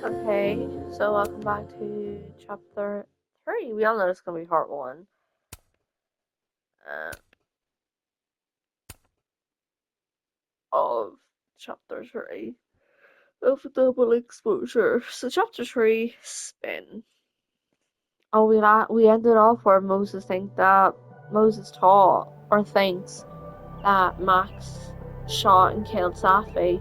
Okay, so welcome back to chapter 3. We all know it's gonna be part 1. Uh, of chapter 3 of double exposure. So chapter 3, spin. Oh, we ended off where Moses thought or thinks that Max shot and killed Safi.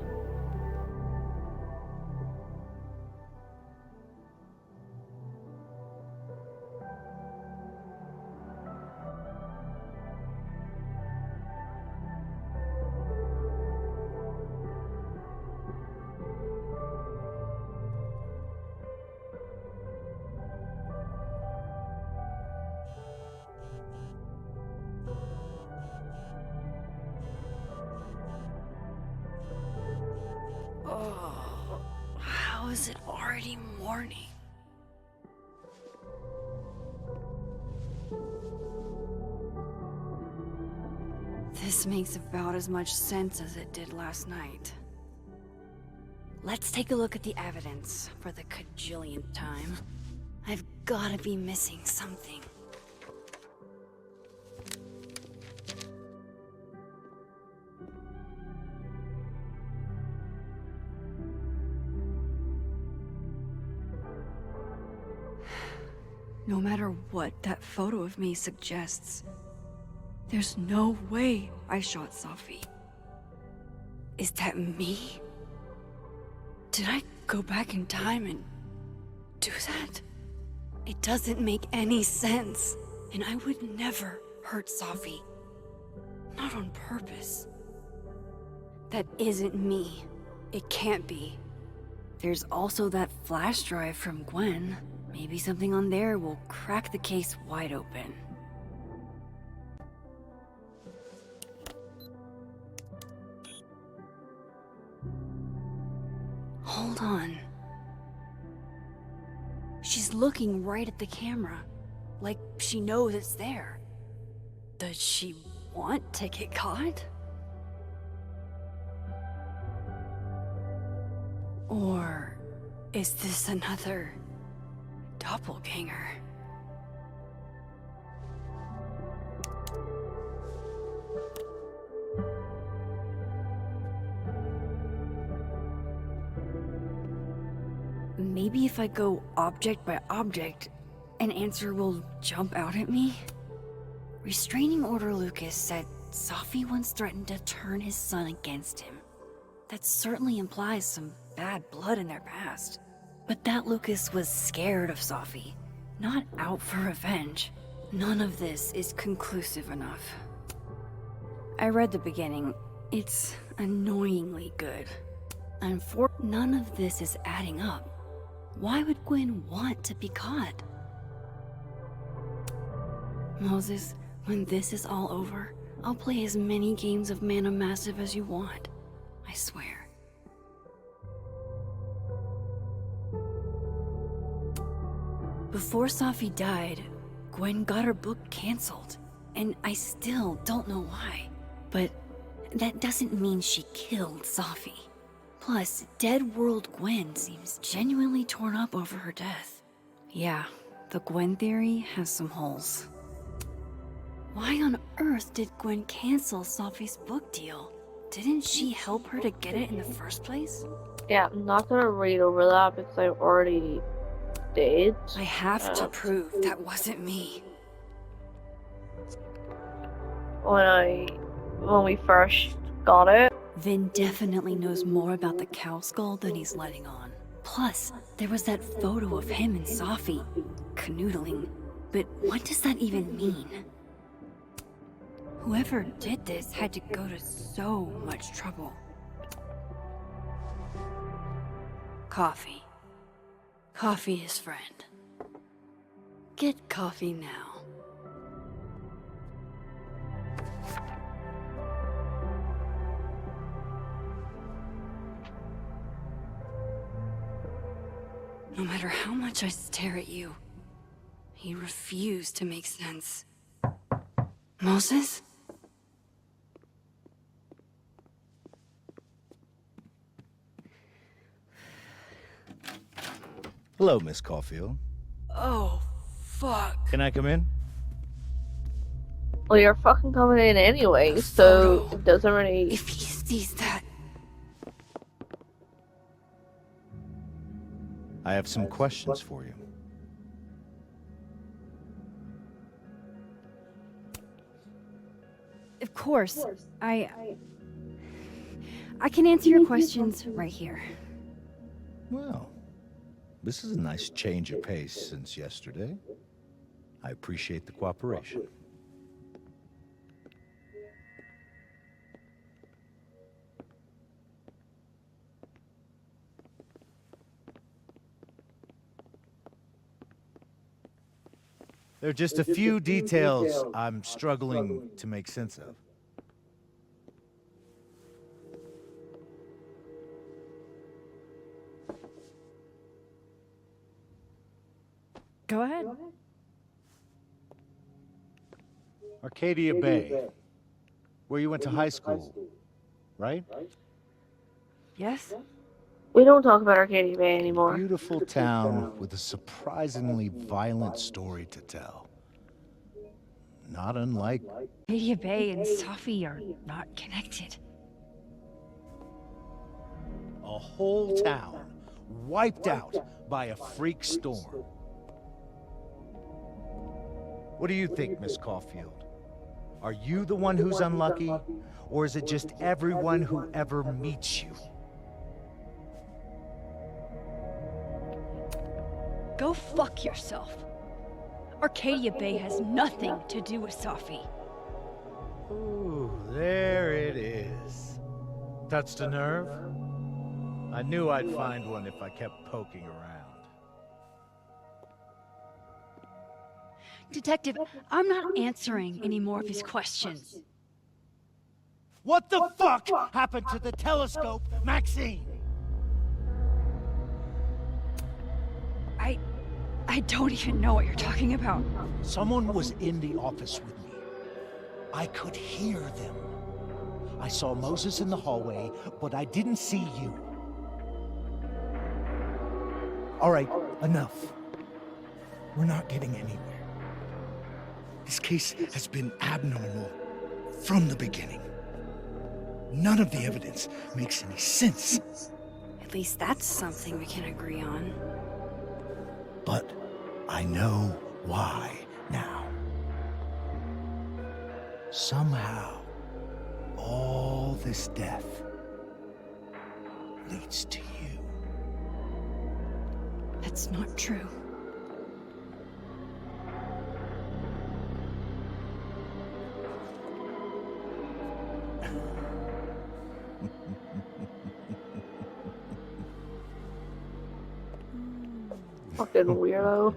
Oh, how is it already morning? This makes about as much sense as it did last night. Let's take a look at the evidence for the cajillionth time. I've gotta be missing something. No matter what that photo of me suggests, there's no way I shot Safi. Is that me? Did I go back in time and do that? It doesn't make any sense, and I would never hurt Safi. Not on purpose. That isn't me. It can't be. There's also that flash drive from Gwen. Maybe something on there will crack the case wide open. Hold on. She's looking right at the camera, like she knows it's there. Does she want to get caught? Or is this another doppelganger? Maybe if I go object by object, an answer will jump out at me? Restraining Order Lucas said Safi once threatened to turn his son against him. That certainly implies some bad blood in their past. But that Lucas was scared of Safi, not out for revenge. None of this is conclusive enough. I read the beginning. It's annoyingly good. None of this is adding up. Why would Gwen want to be caught? Moses, when this is all over, I'll play as many games of Mana Massive as you want. I swear. Before Safi died, Gwen got her book canceled, and I still don't know why. But that doesn't mean she killed Safi. Plus, Dead World Gwen seems genuinely torn up over her death. Yeah, the Gwen theory has some holes. Why on earth did Gwen cancel Safi's book deal? Didn't she help her to get it in the first place? Yeah, I'm not gonna read over that because I already did. I have to prove that wasn't me. When we first got it. Vin definitely knows more about the cow skull than he's letting on. Plus, there was that photo of him and Safi canoodling. But what does that even mean? Whoever did this had to go to so much trouble. Coffee. Coffee his friend. Get coffee now. No matter how much I stare at you, he refused to make sense. Moses? Hello, Miss Caulfield. Oh, fuck. Can I come in? Well, you're fucking coming in anyway, The so photo. it doesn't really. If he sees that, I have some questions for you. of course, I can answer your questions right here. Well, this is a nice change of pace since yesterday. I appreciate the cooperation. There are just a few details I'm struggling to make sense of. Go ahead. Arcadia Bay, where you went to high school, right? Yes? We don't talk about Arcadia Bay anymore. Beautiful town with a surprisingly violent story to tell. Not unlike... Arcadia Bay and Safi are not connected. A whole town wiped out by a freak storm. What do you think, Miss Caulfield? Are you the one who's unlucky, or is it just everyone who ever meets you? Go fuck yourself. Arcadia Bay has nothing to do with Safi. Ooh, there it is. Touched a nerve? I knew I'd find one if I kept poking around. Detective, I'm not answering any more of his questions. What the fuck happened to the telescope, Maxine? I don't even know what you're talking about. Someone was in the office with me. I could hear them. I saw Moses in the hallway, but I didn't see you. All right, enough. We're not getting anywhere. This case has been abnormal from the beginning. None of the evidence makes any sense. At least that's something we can agree on. But I know why now. Somehow, all this death leads to you. That's not true. Fucking weirdo.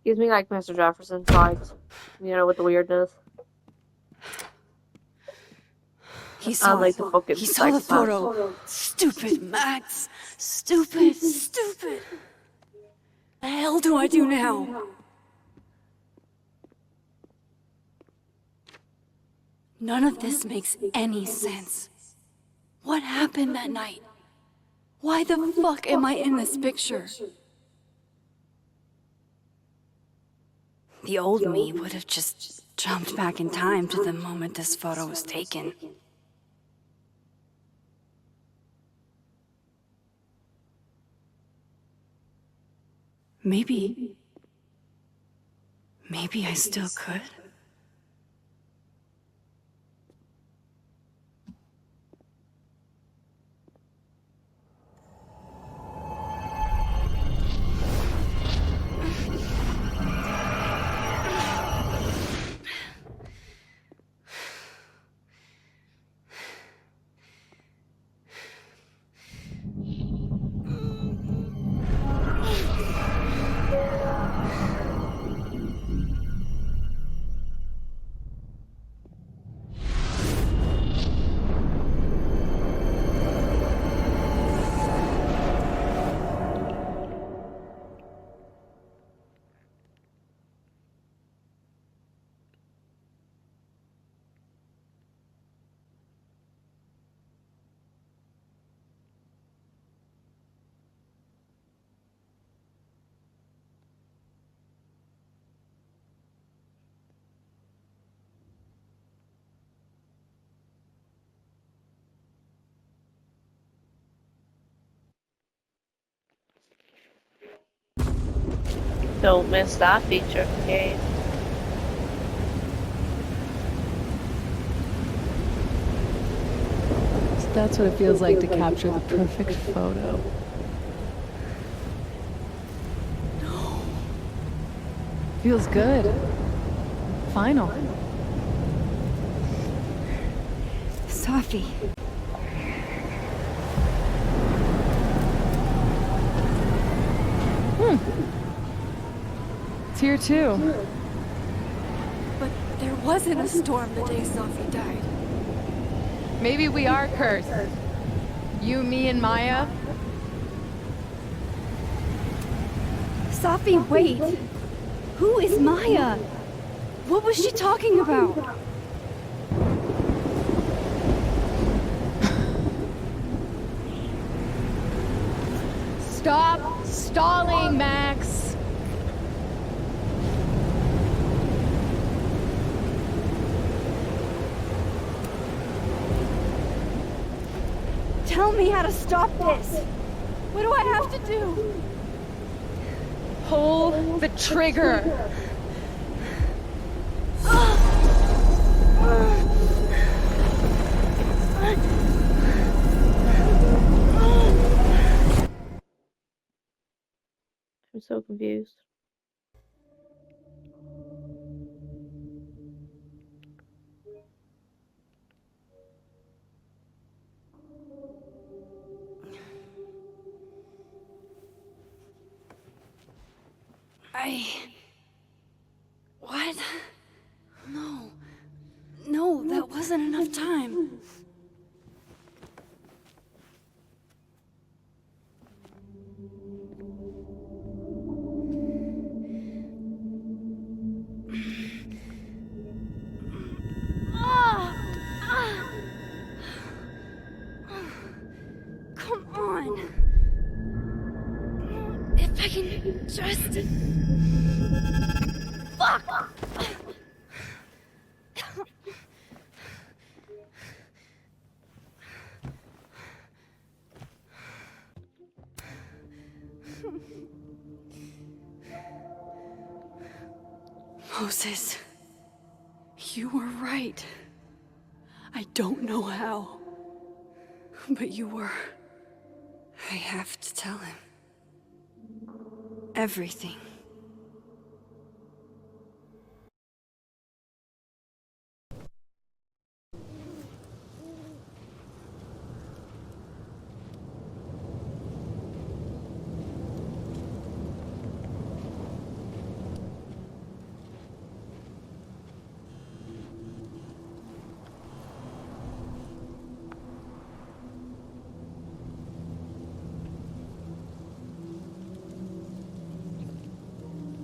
Gives me like Mr. Jefferson vibes. You know, with the weirdness. He I saw, like the fucking he saw the psychopath. photo. Stupid, Max. Stupid, stupid. The hell do I do now? None of this makes any sense. What happened that night? Why the fuck am I in this picture? The old me would have just jumped back in time to the moment this photo was taken. Maybe I still could. Don't miss that feature of the game. So that's what it feels like to capture the perfect photo. No. Feels good. Final. Safi. It's here too. But there wasn't a storm the day Safi died. Maybe we are cursed. You, me, and Maya. Safi, wait! Who is Maya? What was she talking about? Stop stalling, Max! Tell me how to stop this! What do I have to do? Pull the trigger! I'm so confused. What? No. No, that wasn't enough time. Come on. If I can just... Fuck! Moses, you were right. I don't know how, but you were. I have to tell him. Everything.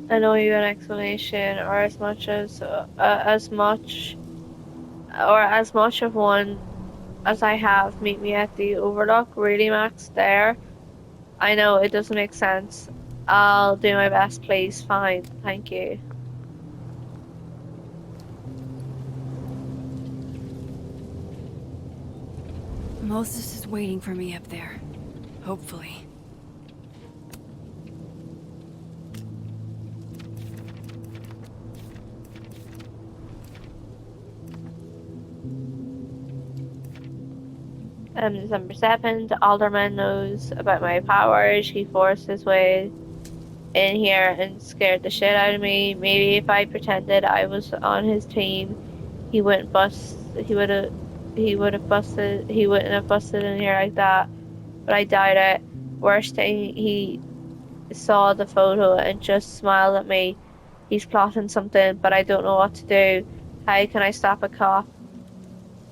I know you an explanation, or as much of one as I have. Meet me at the Overlook. Really, Max? There? I know it doesn't make sense. I'll do my best, please. Fine, thank you. Moses is waiting for me up there. Hopefully. December 7th, Alderman knows about my powers. He forced his way in here and scared the shit out of me. Maybe if I pretended I was on his team, he wouldn't have busted in here like that. But I doubt it. Worst thing, he saw the photo and just smiled at me. He's plotting something, but I don't know what to do. How can I stop a cop?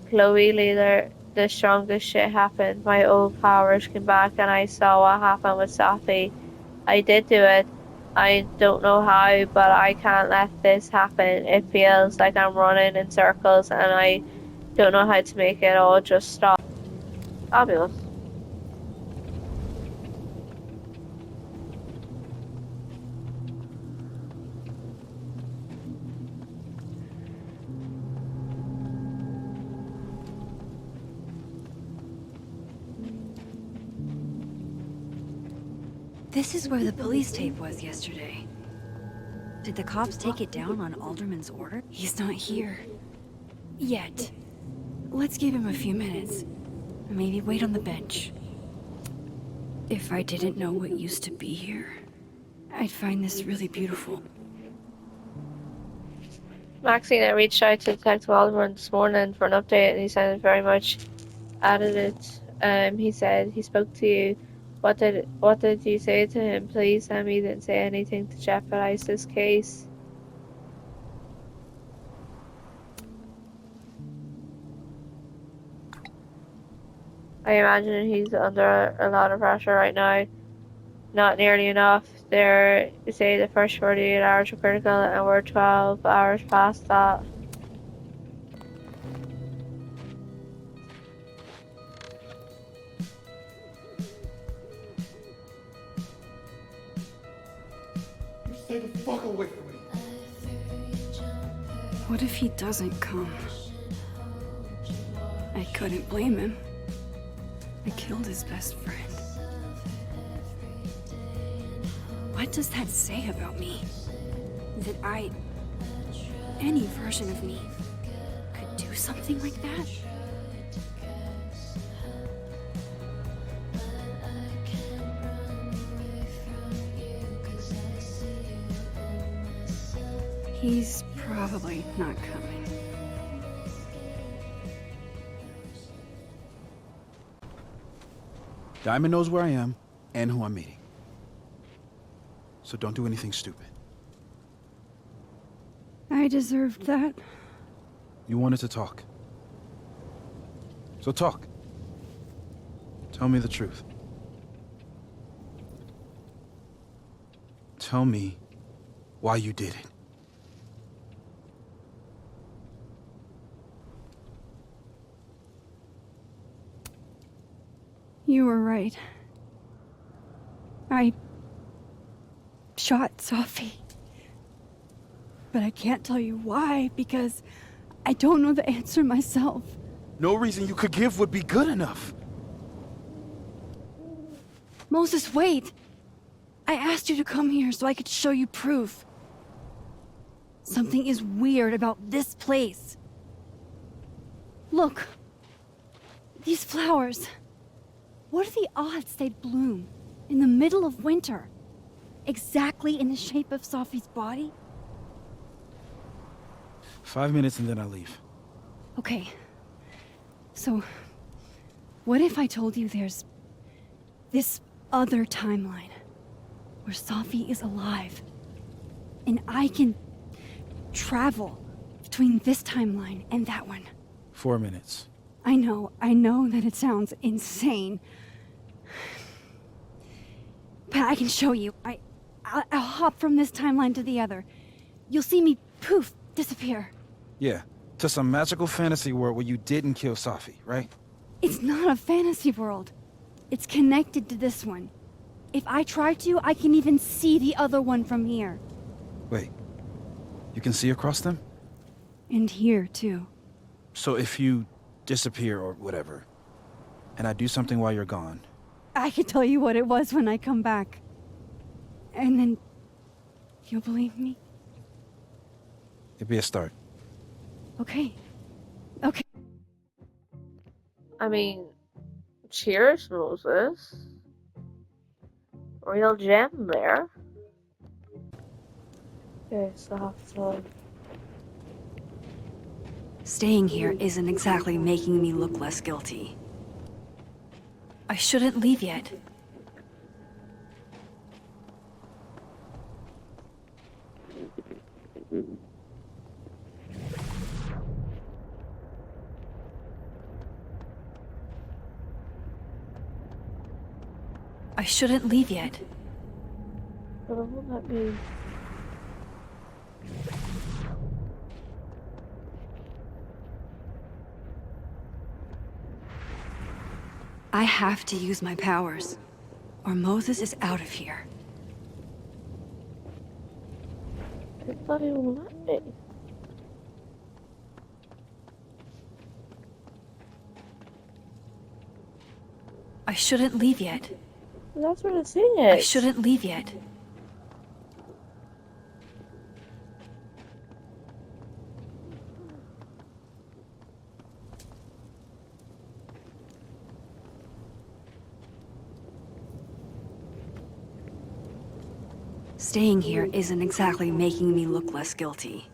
Chloe, later, the strongest shit happened. My old powers came back and I saw what happened with Safi. I did do it. I don't know how, but I can't let this happen. It feels like I'm running in circles and I don't know how to make it all just stop. Fabulous. This is where the police tape was yesterday. Did the cops take it down on Alderman's order? He's not here. Yet. Let's give him a few minutes. Maybe wait on the bench. If I didn't know what used to be here, I'd find this really beautiful. Maxine, I reached out to Detective Osborne this morning for an update, and he sounded very much added it. He said he spoke to you. What did you say to him? Please tell me you didn't say anything to jeopardize this case. I imagine he's under a lot of pressure right now. Not nearly enough. They say the first 48 hours were critical, and we're 12 hours past that. Stay the fuck away from me. What if he doesn't come? I couldn't blame him. I killed his best friend. What does that say about me? That any version of me, could do something like that? He's probably not coming. Diamond knows where I am and who I'm meeting. So don't do anything stupid. I deserved that. You wanted to talk. So talk. Tell me the truth. Tell me why you did it. You were right. I shot Sophie. But I can't tell you why, because I don't know the answer myself. No reason you could give would be good enough. Moses, wait! I asked you to come here so I could show you proof. Something is weird about this place. Look. These flowers. What are the odds they'd bloom in the middle of winter? Exactly in the shape of Sophie's body? 5 minutes and then I leave. Okay. So, what if I told you there's this other timeline where Sophie is alive and I can travel between this timeline and that one? 4 minutes. I know that it sounds insane. But I can show you. I'll hop from this timeline to the other. You'll see me, poof, disappear. Yeah, to some magical fantasy world where you didn't kill Safi, right? It's not a fantasy world. It's connected to this one. If I try to, I can even see the other one from here. Wait, you can see across them? And here, too. So if you disappear or whatever, and I do something while you're gone, I can tell you what it was when I come back. And then you'll believe me? it'd be a start. Okay. Okay. I mean, cheers, Moses. Real gem there. Okay, so I have to... Staying here isn't exactly making me look less guilty. I shouldn't leave yet. I shouldn't leave yet. But it won't let me... I have to use my powers, or Moses is out of here. It thought it won't let me. I shouldn't leave yet. That's what it's saying. I shouldn't leave yet. Staying here isn't exactly making me look less guilty.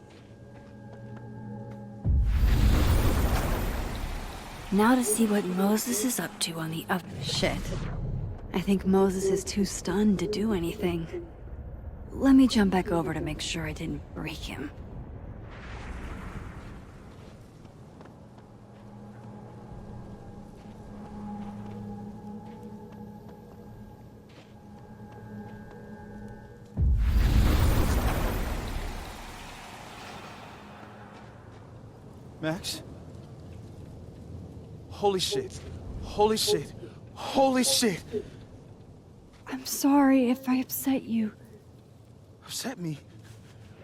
Now to see what Moses is up to on the up. Shit. I think Moses is too stunned to do anything. Let me jump back over to make sure I didn't break him. Max? Holy shit. Holy shit. Holy shit. I'm sorry if I upset you. Upset me?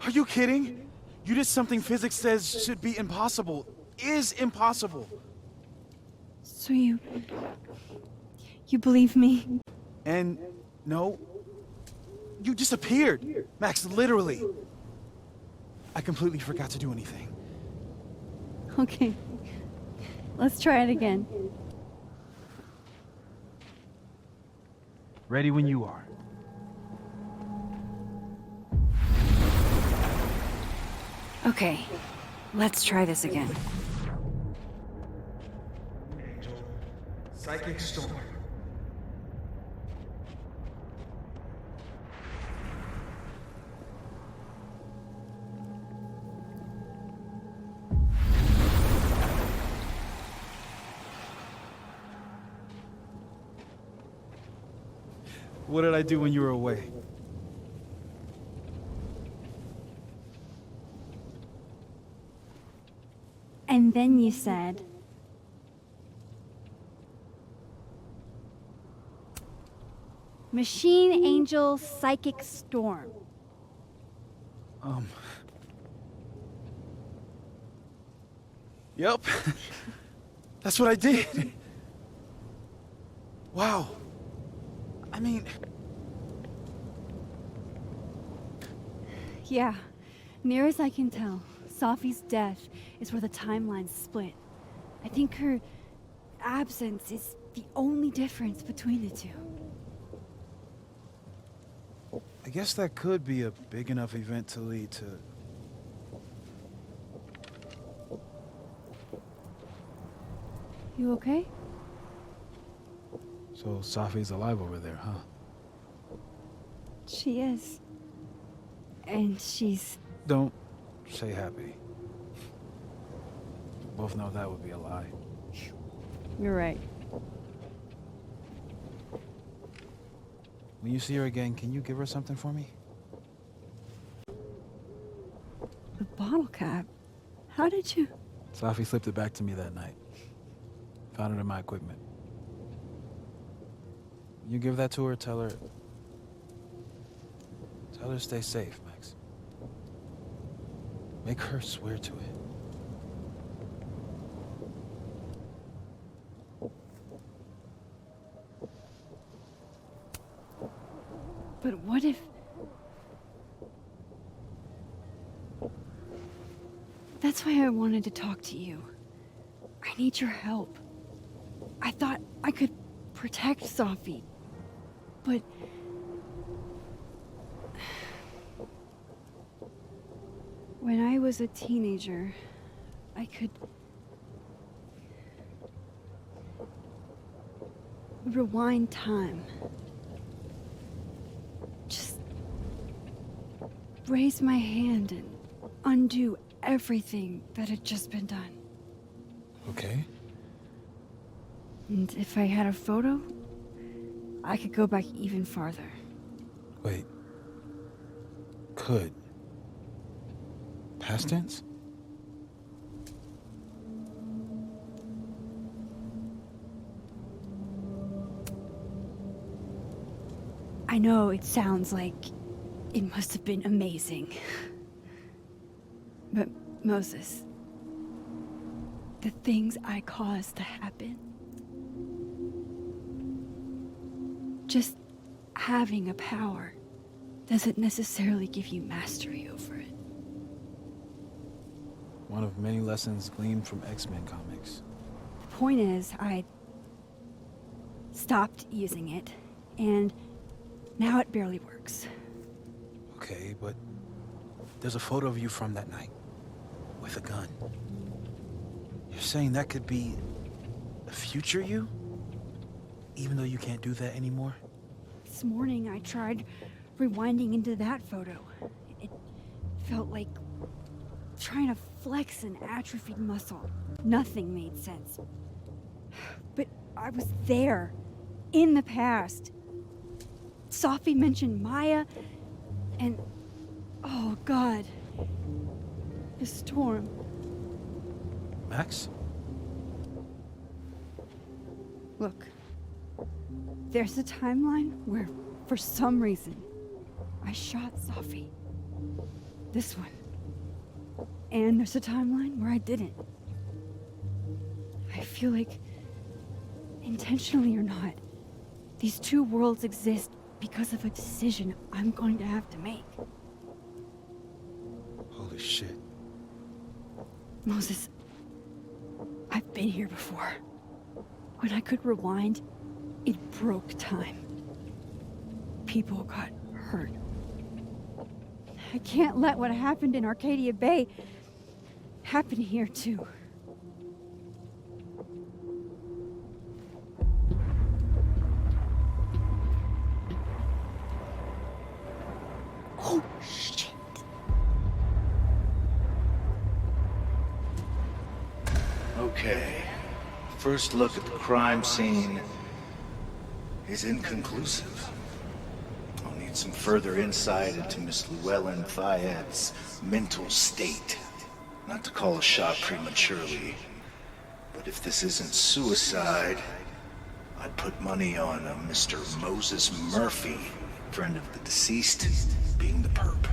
Are you kidding? You did something physics says should be impossible. Is impossible. So you believe me? And no, you disappeared. Max, literally. I completely forgot to do anything. Okay. Let's try it again. Ready when you are. Okay, let's try this again. Psychic storm. What did I do when you were away? And then you said, Machine Angel Psychic Storm. Yep. That's what I did. Wow. I mean, Yeah, near as I can tell, Safi's death is where the timelines split. I think her absence is the only difference between the two. I guess that could be a big enough event to lead to... You okay? So Safi's alive over there, huh? She is. And she's... Don't say happy. We both know that would be a lie. You're right. When you see her again, can you give her something for me? The bottle cap? How did you... Safi slipped it back to me that night. Found it in my equipment. You give that to her, tell her to stay safe, Max. Make her swear to it. But what if... That's why I wanted to talk to you. I need your help. I thought I could protect Safi, but... When I was a teenager, I could... rewind time. Just... raise my hand and undo everything that had just been done. Okay. And if I had a photo, I could go back even farther. Wait. Could. Past tense? I know it sounds like it must have been amazing. But Moses, the things I caused to happen, just having a power doesn't necessarily give you mastery over it. One of many lessons gleaned from X-Men comics. The point is, I stopped using it, and now it barely works. Okay, but there's a photo of you from that night with a gun. You're saying that could be a future you? Even though you can't do that anymore? This morning I tried rewinding into that photo. It felt like trying to flex an atrophied muscle. Nothing made sense. But I was there, in the past. Sophie mentioned Maya, and oh God, the storm. Max? Look, there's a timeline where, for some reason, I shot Sophie. This one. And there's a timeline where I didn't. I feel like, intentionally or not, these two worlds exist because of a decision I'm going to have to make. Holy shit. Moses, I've been here before. When I could rewind, it broke time. People got hurt. I can't let what happened in Arcadia Bay happen here too. Oh, shit. Okay. First look at the crime scene is inconclusive. I'll need some further insight into Miss Llewellyn Fayette's mental state. Not to call a shot prematurely, but if this isn't suicide, I'd put money on a Mr. Moses Murphy, friend of the deceased, being the perp.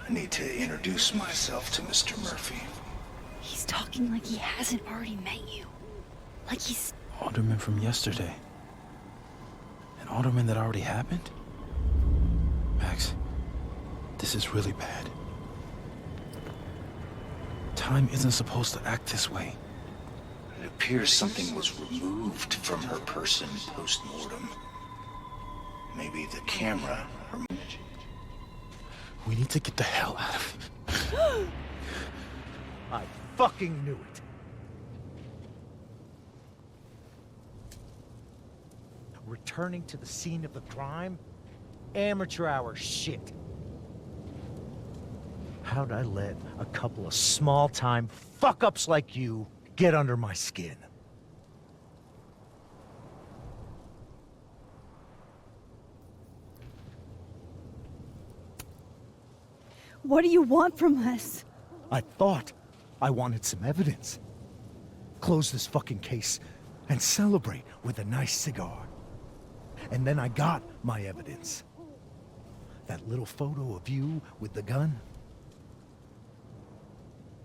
I need to introduce myself to Mr. Murphy. He's talking like he hasn't already met you. Like he's... Alderman from yesterday. An alderman that already happened? Max, this is really bad. Time isn't supposed to act this way. It appears something was removed from her person post-mortem. Maybe the camera. We need to get the hell out of here. I fucking knew it. Returning to the scene of the crime? Amateur hour shit. How'd I let a couple of small-time fuck-ups like you get under my skin? What do you want from us? I thought I wanted some evidence. Close this fucking case and celebrate with a nice cigar. And then I got my evidence. That little photo of you with the gun.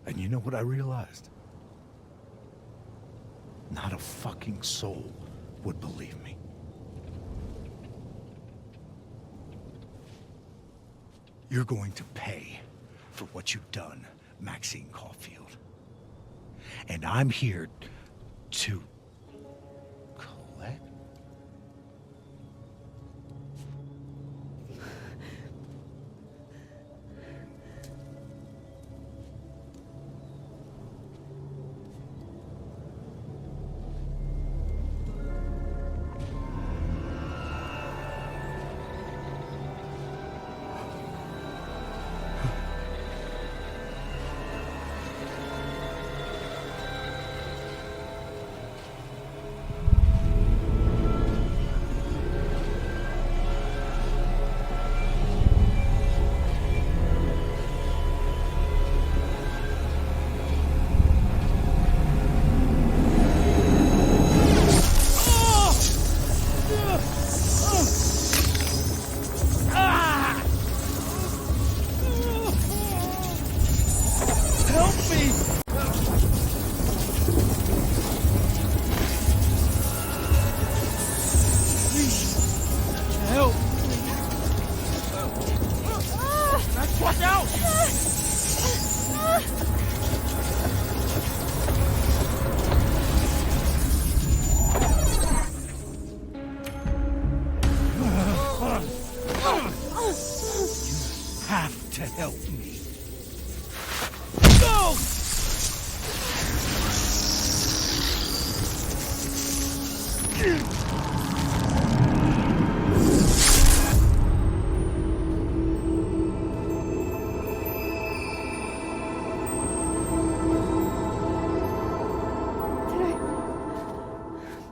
And you know what I realized? Not a fucking soul would believe me. You're going to pay for what you've done, Maxine Caulfield. And I'm here to collect.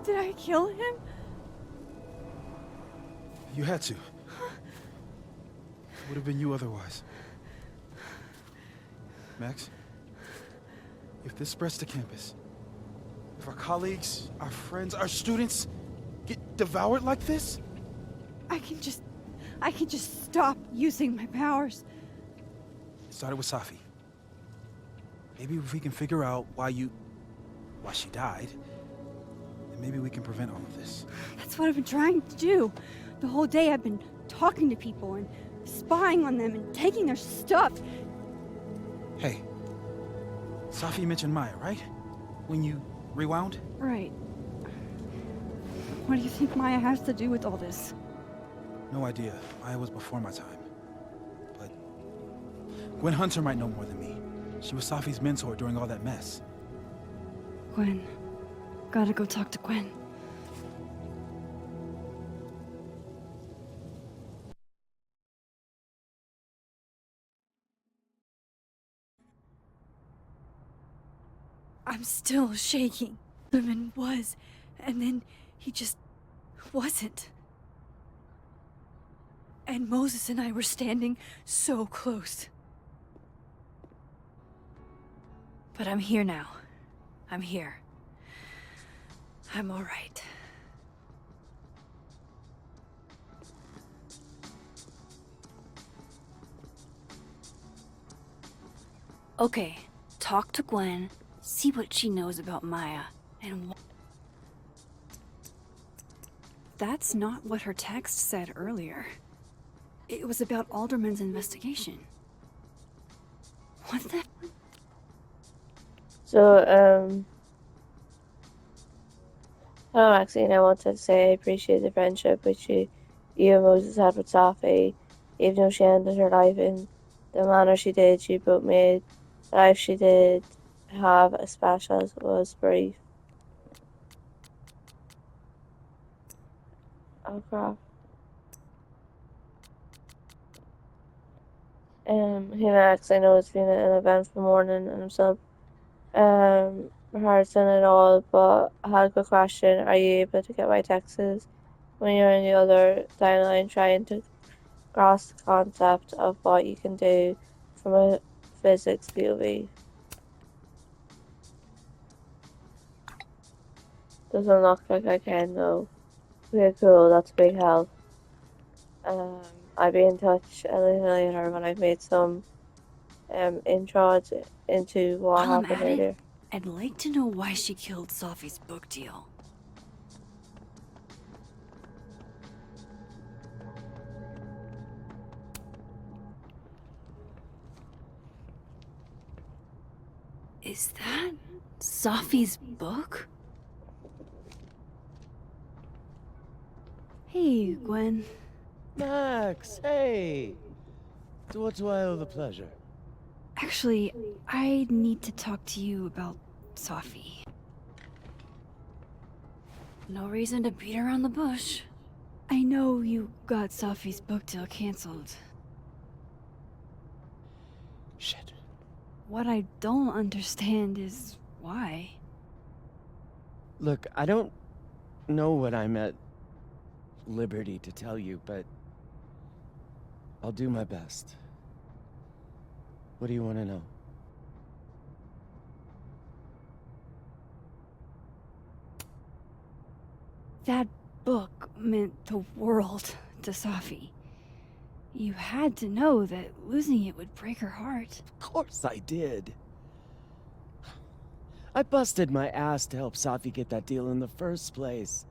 Did I kill him? You had to. It would have been you otherwise. Max, if this spreads to campus, if our colleagues, our friends, our students get devoured like this, I can just stop using my powers. it started with Safi. Maybe if we can figure out why she died, then maybe we can prevent all of this. That's what I've been trying to do. The whole day I've been talking to people and spying on them and taking their stuff. Hey, Safi mentioned Maya, right? When you rewound? Right. What do you think Maya has to do with all this? No idea. Maya was before my time. But Gwen Hunter might know more than me. She was Safi's mentor during all that mess. Gwen. Gotta go talk to Gwen. I'm still shaking. Lemon was, and then he just wasn't. And Moses and I were standing so close. But I'm here now. I'm here. I'm all right. Okay, talk to Gwen, see what she knows about Maya, and That's not what her text said earlier. It was about Alderman's investigation. What the? So, hello Maxine, I wanted to say I appreciate the friendship which you and Moses had with Safi. Even though she ended her life in the manner she did, you both made the life she did have as special as it was brief. Oh crap. Hey Max, I know it's been an eventful morning and I'm so hard on it all, but I had a good question. Are you able to get my texts when you're in the other timeline trying to grasp the concept of what you can do from a physics POV? Doesn't look like I can though. Okay, cool, that's a big help. I'll be in touch a little later when I've made some intros into what While I'm happened at it, earlier. I'd like to know why she killed Safi's book deal. Is that Safi's book? Hey, Gwen. Max, hey! To what do I owe the pleasure? Actually, I need to talk to you about Safi. No reason to beat around the bush. I know you got Safi's book deal canceled. Shit. What I don't understand is why. Look, I don't know what I'm at liberty to tell you, but I'll do my best. What do you want to know? That book meant the world to Safi. You had to know that losing it would break her heart. Of course I did. I busted my ass to help Safi get that deal in the first place.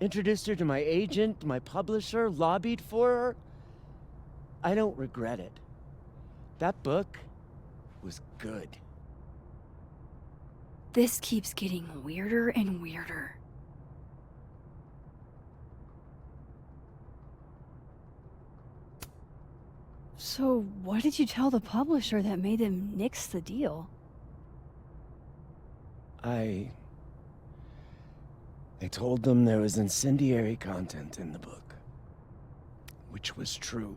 Introduced her to my agent, my publisher, lobbied for her. I don't regret it. That book was good. This keeps getting weirder and weirder. So, what did you tell the publisher that made them nix the deal? I I told them there was incendiary content in the book, which was true.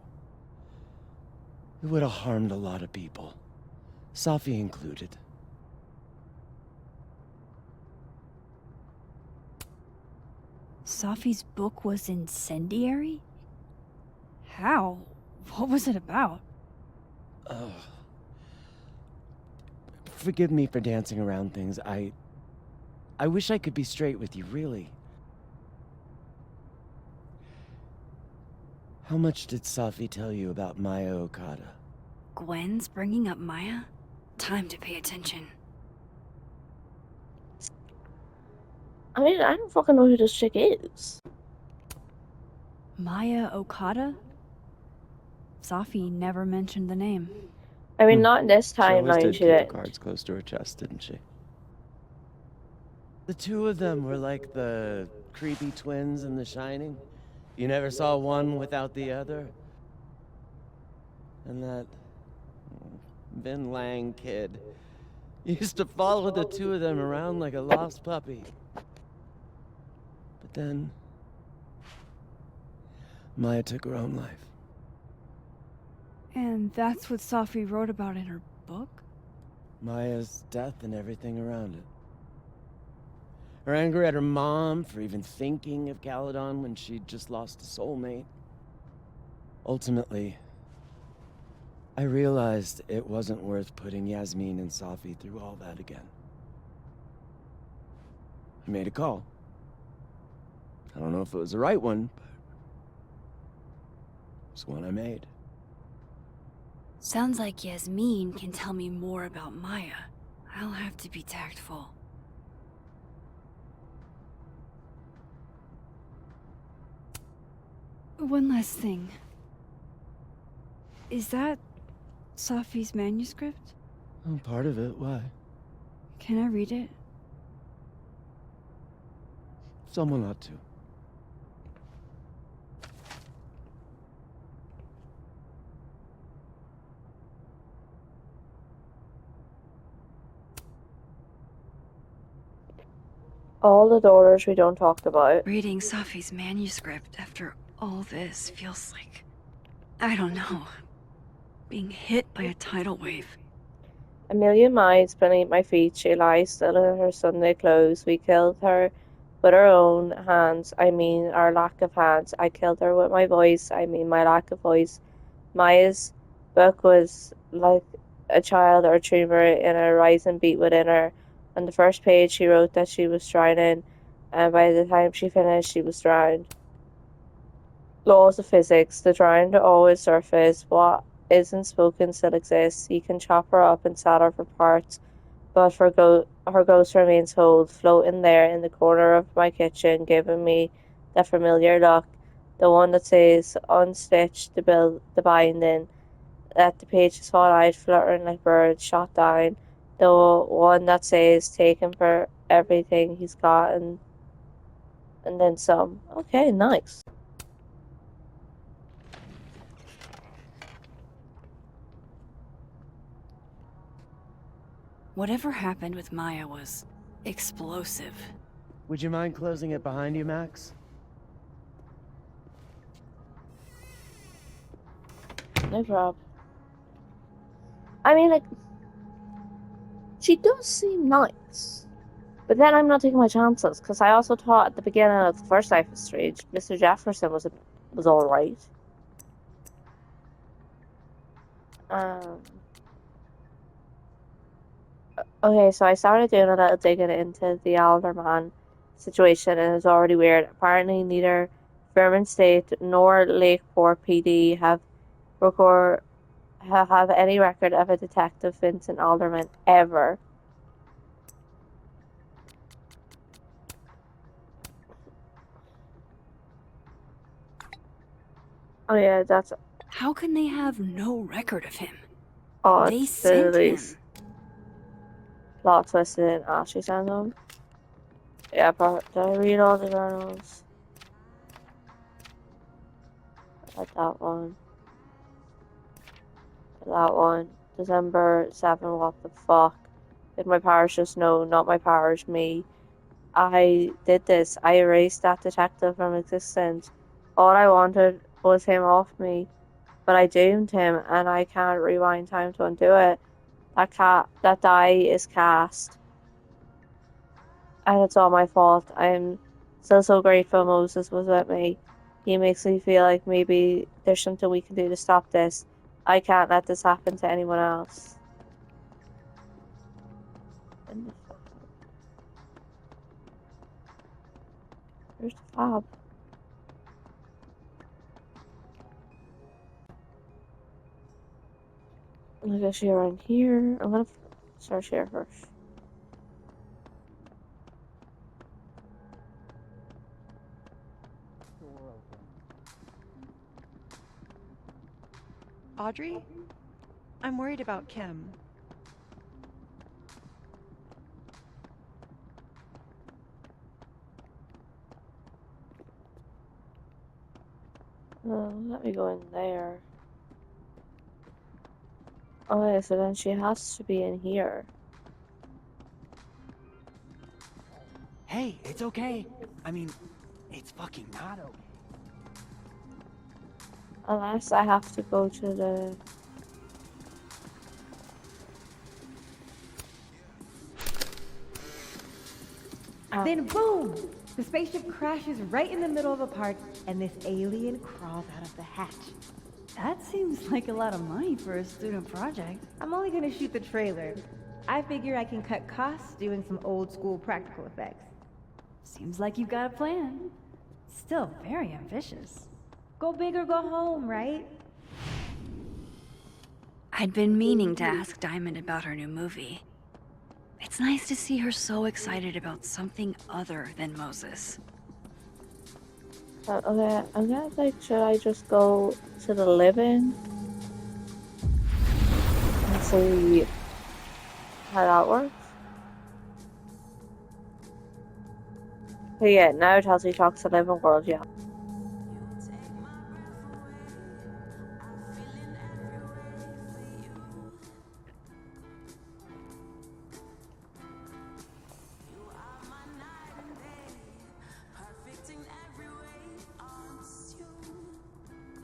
It would have harmed a lot of people, Safi included. Safi's book was incendiary? How? What was it about? Ugh. Forgive me for dancing around things. I wish I could be straight with you, really. How much did Safi tell you about Maya Okada? Gwen's bringing up Maya? Time to pay attention. I mean, I don't fucking know who this chick is. Maya Okada? Safi never mentioned the name. I mean, not in this She always timeline, did she keep her didn't. cards close to her chest, didn't she? The two of them were like the creepy twins in The Shining. You never saw one without the other. And that Vin Lang kid used to follow the two of them around like a lost puppy. But then Maya took her own life. And that's what Safi wrote about in her book? Maya's death and everything around it. Her anger at her mom for even thinking of Caledon when she'd just lost a soulmate. Ultimately, I realized it wasn't worth putting Yasmin and Safi through all that again. I made a call. I don't know if it was the right one, but it's one I made. Sounds like Yasmin can tell me more about Maya. I'll have to be tactful. One last thing. Is that Safi's manuscript? Oh, part of it, why? Can I read it? Someone ought to. All the daughters we don't talk about. Reading Safi's manuscript after all this feels like, I don't know, being hit by a tidal wave. Amelia Mides beneath my feet, she lies still in her Sunday clothes. We killed her with our own hands, I mean our lack of hands. I killed her with my voice, I mean my lack of voice. Maya's book was like a child or tumor in a rising beat within her. On the first page, she wrote that she was drowning, and by the time she finished, she was drowned. Laws of physics. The drowned always surface. What isn't spoken still exists. You can chop her up and sell her for parts, but her ghost remains whole, floating there in the corner of my kitchen, giving me that familiar look, the one that says unstitched the binding, that the pages fall out fluttering like birds shot down, the one that says taken for everything he's got and then some. Okay, nice. Whatever happened with Maya was explosive. Would you mind closing it behind you, Max? No problem. I mean, like, she does seem nice. But then I'm not taking my chances, because I also thought at the beginning of the first Life is Strange, Mr. Jefferson was alright. Okay, so I started doing a little digging into the Alderman situation, and it's already weird. Apparently, neither Fairmont State nor Lakeport PD have any record of a Detective Vincent Alderman ever. Oh yeah, that's How can they have no record of him? odd. They sent him. Plot twisted in Ashley sent them. Yeah, did I read all the journals? Like that one. That one. December 7, what the fuck? Did my parish just know? Not my parish, me. I did this. I erased that detective from existence. All I wanted was him off me, but I doomed him, and I can't rewind time to undo it. That die is cast, and it's all my fault. I'm still so grateful Moses was with me. He makes me feel like maybe there's something we can do to stop this. I can't let this happen to anyone else. And where's the fob? I guess you're around here. I'm gonna search here first. Audrey? I'm worried about Kim. Let me go in there. Oh yeah, so then she has to be in here. Hey, it's okay. I mean, it's fucking not okay. Unless I have to go to the... Then boom! The spaceship crashes right in the middle of a park, and this alien crawls out of the hatch. That seems like a lot of money for a student project. I'm only gonna shoot the trailer. I figure I can cut costs doing some old school practical effects. Seems like you've got a plan. Still very ambitious. Go big or go home, right? I'd been meaning to ask Diamond about her new movie. It's nice to see her so excited about something other than Moses. Okay, I'm gonna like, should I just go to the living and see how that works? But yeah, now it tells me talk to living world, yeah.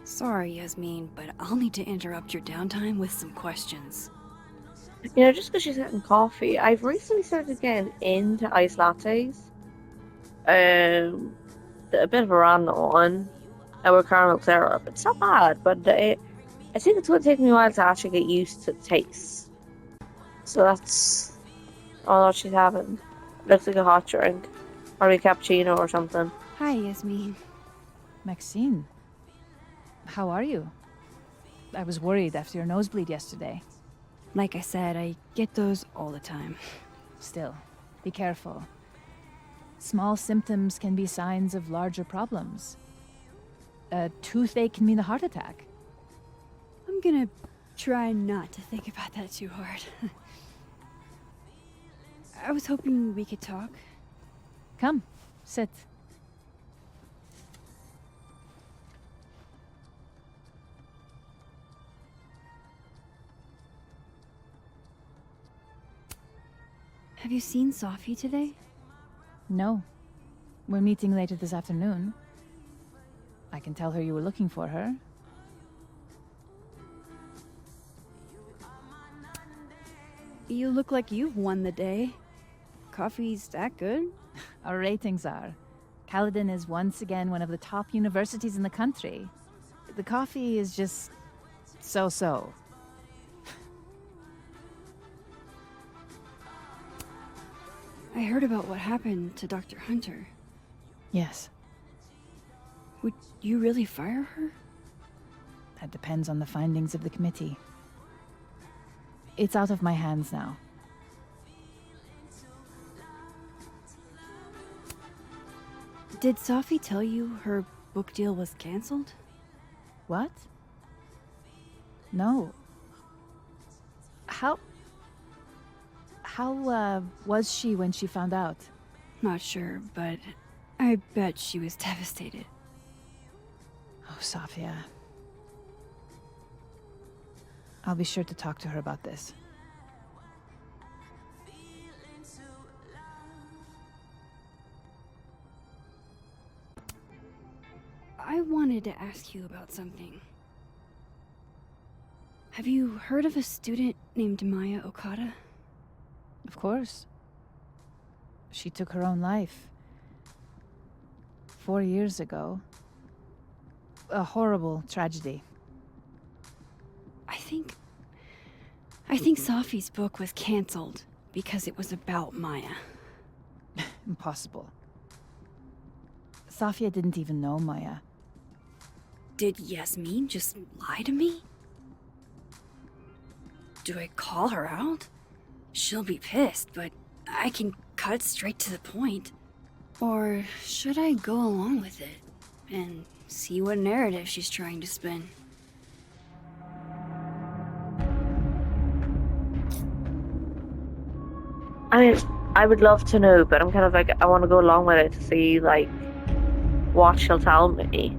Sorry, Yasmin, but I'll need to interrupt your downtime with some questions. You know, just because she's getting coffee, I've recently started getting into iced lattes. A bit of a random one, with caramel syrup. It's not bad, but I think it's going to take me a while to actually get used to the taste. So that's all that she's having. Looks like a hot drink, probably a cappuccino or something. Hi, Yasmin. Maxine, how are you? I was worried after your nosebleed yesterday. Like I said, I get those all the time. Still, be careful. Small symptoms can be signs of larger problems. A toothache can mean a heart attack. I'm gonna try not to think about that too hard. I was hoping we could talk. Come, sit. Have you seen Sophie today? No. We're meeting later this afternoon. I can tell her you were looking for her. You look like you've won the day. Coffee's that good? Our ratings are. Caledon is once again one of the top universities in the country. The coffee is just so-so. I heard about what happened to Dr. Hunter. Yes, Would you really fire her? that depends on the findings of the committee. It's out of my hands now. Did Sophie tell you her book deal was cancelled? What? No. How was she when she found out? Not sure, but I bet she was devastated. Oh, Sophia. I'll be sure to talk to her about this. I wanted to ask you about something. Have you heard of a student named Maya Okada? Of course. She took her own life. 4 years ago. A horrible tragedy. I think Safi's book was cancelled because it was about Maya. Impossible. Safia didn't even know Maya. Did Yasmin just lie to me? Do I call her out? She'll be pissed, but I can cut straight to the point. Or should I go along with it and see what narrative she's trying to spin? I mean, I would love to know, but I'm kind of like, I want to go along with it to see, like, what she'll tell me.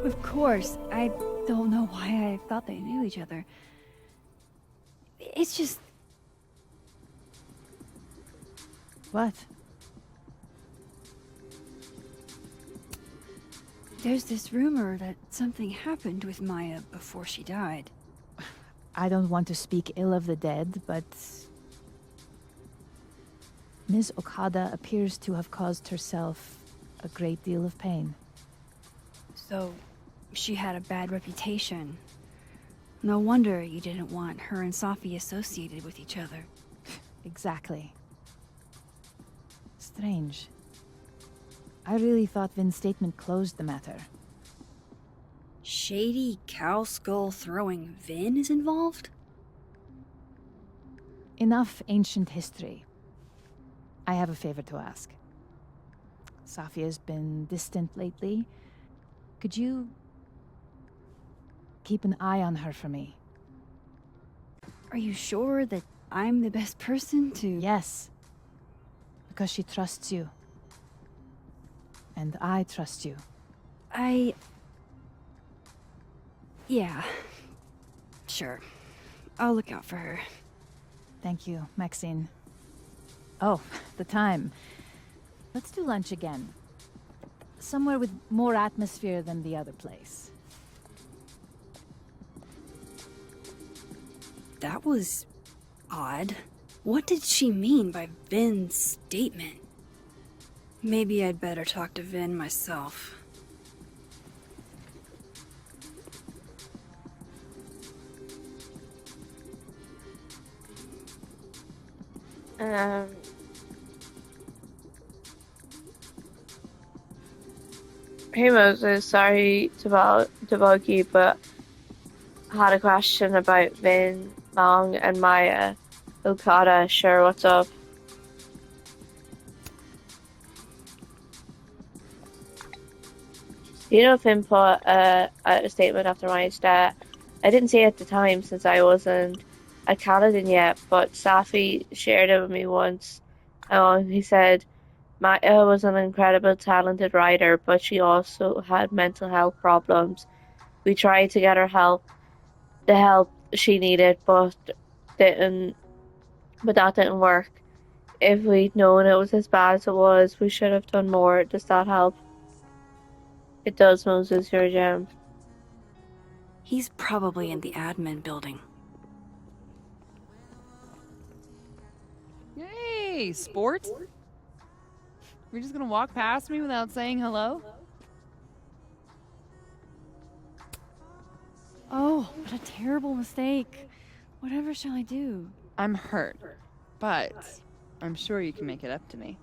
Of course. I don't know why I thought they knew each other. It's just... What? There's this rumor that something happened with Maya before she died. I don't want to speak ill of the dead, but Ms. Okada appears to have caused herself a great deal of pain. So, she had a bad reputation. No wonder you didn't want her and Safi associated with each other. Exactly. Strange. I really thought Vin's statement closed the matter. Shady cow skull throwing Vin is involved? Enough ancient history. I have a favor to ask. Safia's been distant lately. Could you keep an eye on her for me? Are you sure that I'm the best person to... Yes. Because she trusts you. And I trust you. Yeah. Sure. I'll look out for her. Thank you, Maxine. Oh, the time. Let's do lunch again. Somewhere with more atmosphere than the other place. That was... odd. What did she mean by Vin's statement? Maybe I'd better talk to Vin myself. Hey Moses, sorry to bug you, but I had a question about Vin, Mong, and Maya Okada. Sure, what's up? Do you know if Vin put a statement after Maya's death? I didn't see it at the time since I wasn't at Caledon yet, but Safi shared it with me once. He said Maya was an incredible, talented writer, but she also had mental health problems. We tried to get her the help she needed, but that didn't work. If we'd known it was as bad as it was, we should have done more. Does that help? It does, Moses, you're a gem. He's probably in the admin building. Yay, sports? We're just gonna walk past me without saying hello? Oh, what a terrible mistake. Whatever shall I do? I'm hurt, but I'm sure you can make it up to me.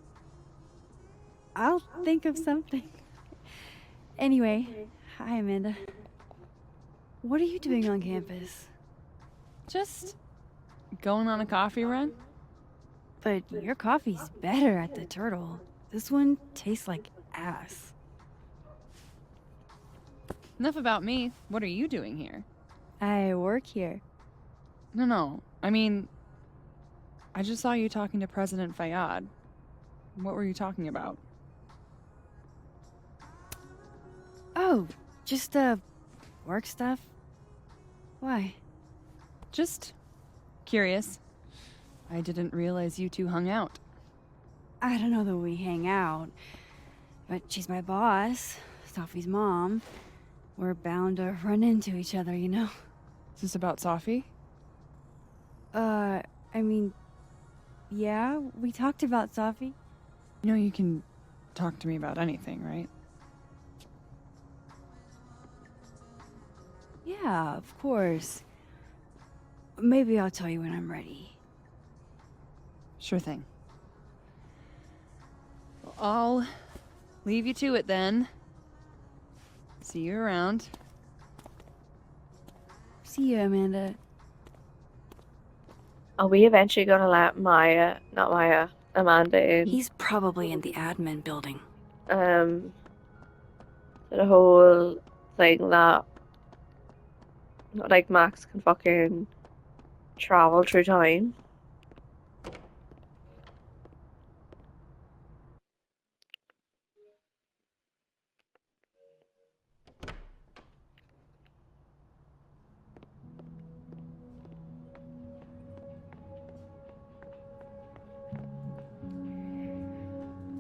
I'll think of something. Anyway, hi Amanda. What are you doing on campus? Just going on a coffee run? But your coffee's better at the Turtle. This one tastes like ass. Enough about me. What are you doing here? I work here. No. I mean, I just saw you talking to President Fayyad. What were you talking about? Oh, just, work stuff? Why? Just curious. I didn't realize you two hung out. I don't know that we hang out. but she's my boss, Sophie's mom. We're bound to run into each other, you know? Is this about Safi? I mean, yeah, we talked about Sophie. You know you can talk to me about anything, right? Yeah, of course. Maybe I'll tell you when I'm ready. Sure thing. Well, I'll leave you to it then. See you around. See you, Amanda. Are we eventually gonna let Amanda in? He's probably in the admin building. The whole thing that like Max can fucking travel through time.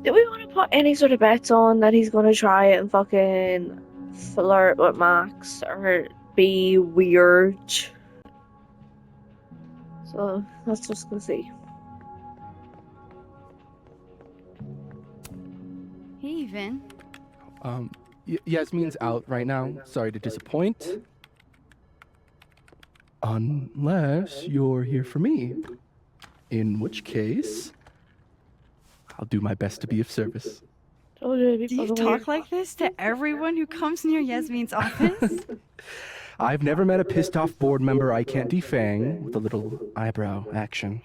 Do we want to put any sort of bets on that he's gonna try it and fucking flirt with Max or be weird? So let's just go see. Hey, Vin. Yasmin's out right now. Sorry to disappoint. Unless you're here for me. In which case, I'll do my best to be of service. Do you talk like this to everyone who comes near Yasmin's office? I've never met a pissed off board member I can't defang with a little eyebrow action.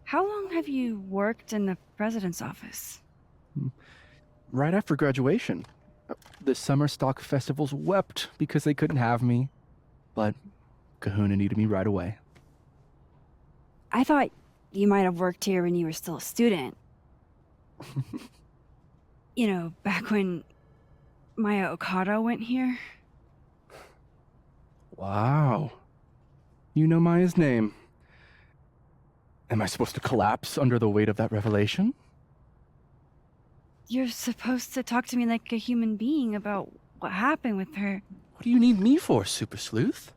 How long have you worked in the president's office? Right after graduation. The summer stock festivals wept because they couldn't have me. But Kahuna needed me right away. I thought you might have worked here when you were still a student. You know, back when Maya Okada went here. Wow. You know Maya's name. Am I supposed to collapse under the weight of that revelation? You're supposed to talk to me like a human being about what happened with her. What do you need me for, Super Sleuth?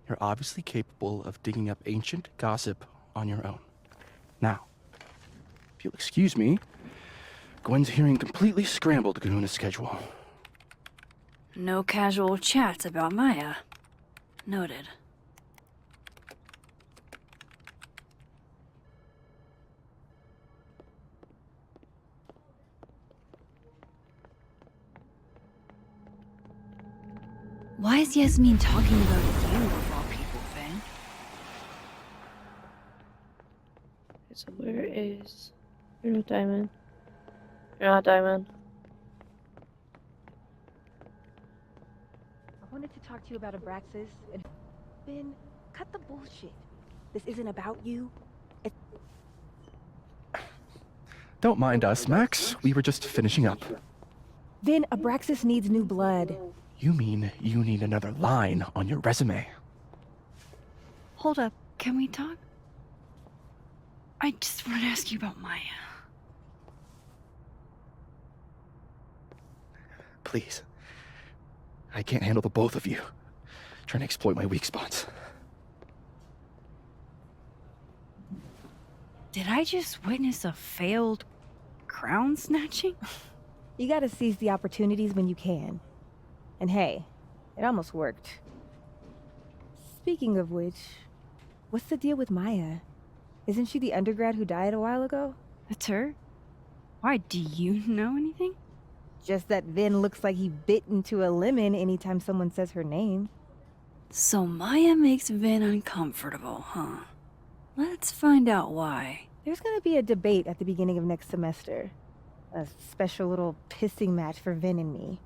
You're obviously capable of digging up ancient gossip on your own. Now, if you'll excuse me, Gwen's hearing completely scrambled Kahuna's schedule. No casual chats about Maya. Noted. Why is Yasmin talking about you of all people, Vin? So where is... You're not Diamond. You're not Diamond. I wanted to talk to you about Abraxas and... Vin, cut the bullshit. This isn't about you. Don't mind us, Max. We were just finishing up. Vin, Abraxas needs new blood. You mean you need another line on your resume? Hold up, can we talk? I just want to ask you about Maya. Please. I can't handle the both of you. Trying to exploit my weak spots. Did I just witness a failed crown snatching? You gotta seize the opportunities when you can. And hey, it almost worked. Speaking of which, what's the deal with Maya? Isn't she the undergrad who died a while ago? That's her? Why, do you know anything? Just that Vin looks like he bit into a lemon anytime someone says her name. So Maya makes Vin uncomfortable, huh? Let's find out why. There's gonna be a debate at the beginning of next semester. A special little pissing match for Vin and me.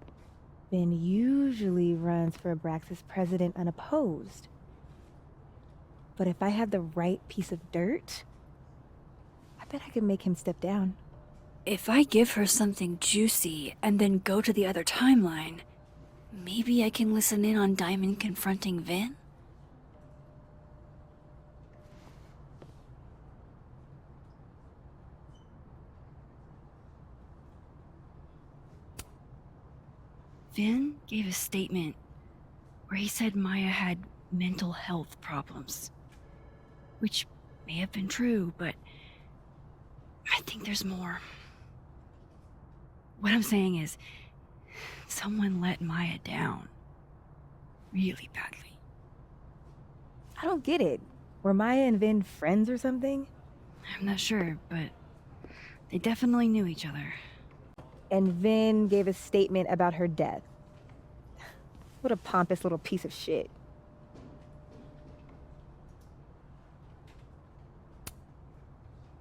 Vin usually runs for Abraxas president unopposed. But if I have the right piece of dirt, I bet I can make him step down. If I give her something juicy and then go to the other timeline, maybe I can listen in on Diamond confronting Vin? Vin gave a statement where he said Maya had mental health problems. Which may have been true, but I think there's more. What I'm saying is, someone let Maya down. Really badly. I don't get it. Were Maya and Vin friends or something? I'm not sure, but they definitely knew each other. And Vin gave a statement about her death. What a pompous little piece of shit.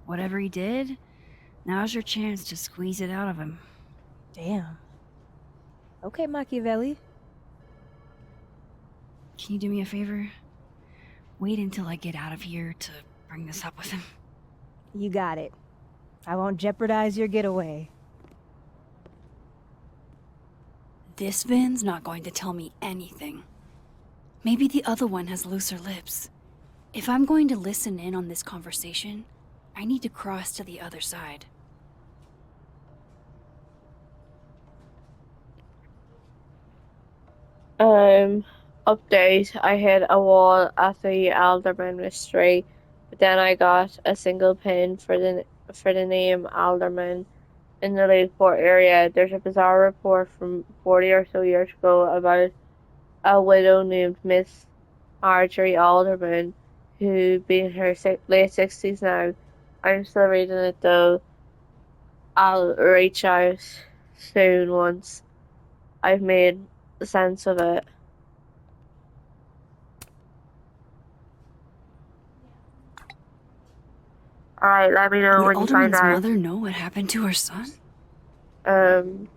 Whatever he did, now's your chance to squeeze it out of him. Damn. Okay, Machiavelli. Can you do me a favor? Wait until I get out of here to bring this up with him. You got it. I won't jeopardize your getaway. This Vin's not going to tell me anything. Maybe the other one has looser lips. If I'm going to listen in on this conversation, I need to cross to the other side. Update. I hit a wall at the Alderman mystery, but then I got a single pin for the name Alderman in the Lakeport area. There's a bizarre report from 40 or so years ago about a widow named Miss Marjorie Alderman, who be in her late 60s now. I'm still reading it though. I'll reach out soon once I've made sense of it. Alright, let me know Would when you find Alderman's out. mother know what happened to her son? And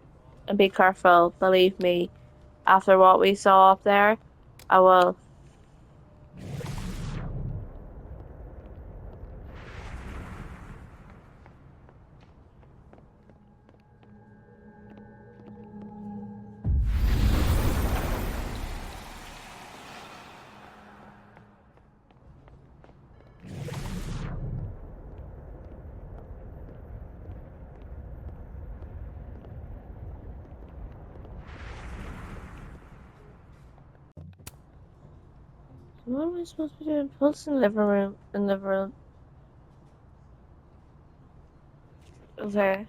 be careful, believe me. After what we saw up there, I will. What am I supposed to be doing? Pulse in the living room. Okay.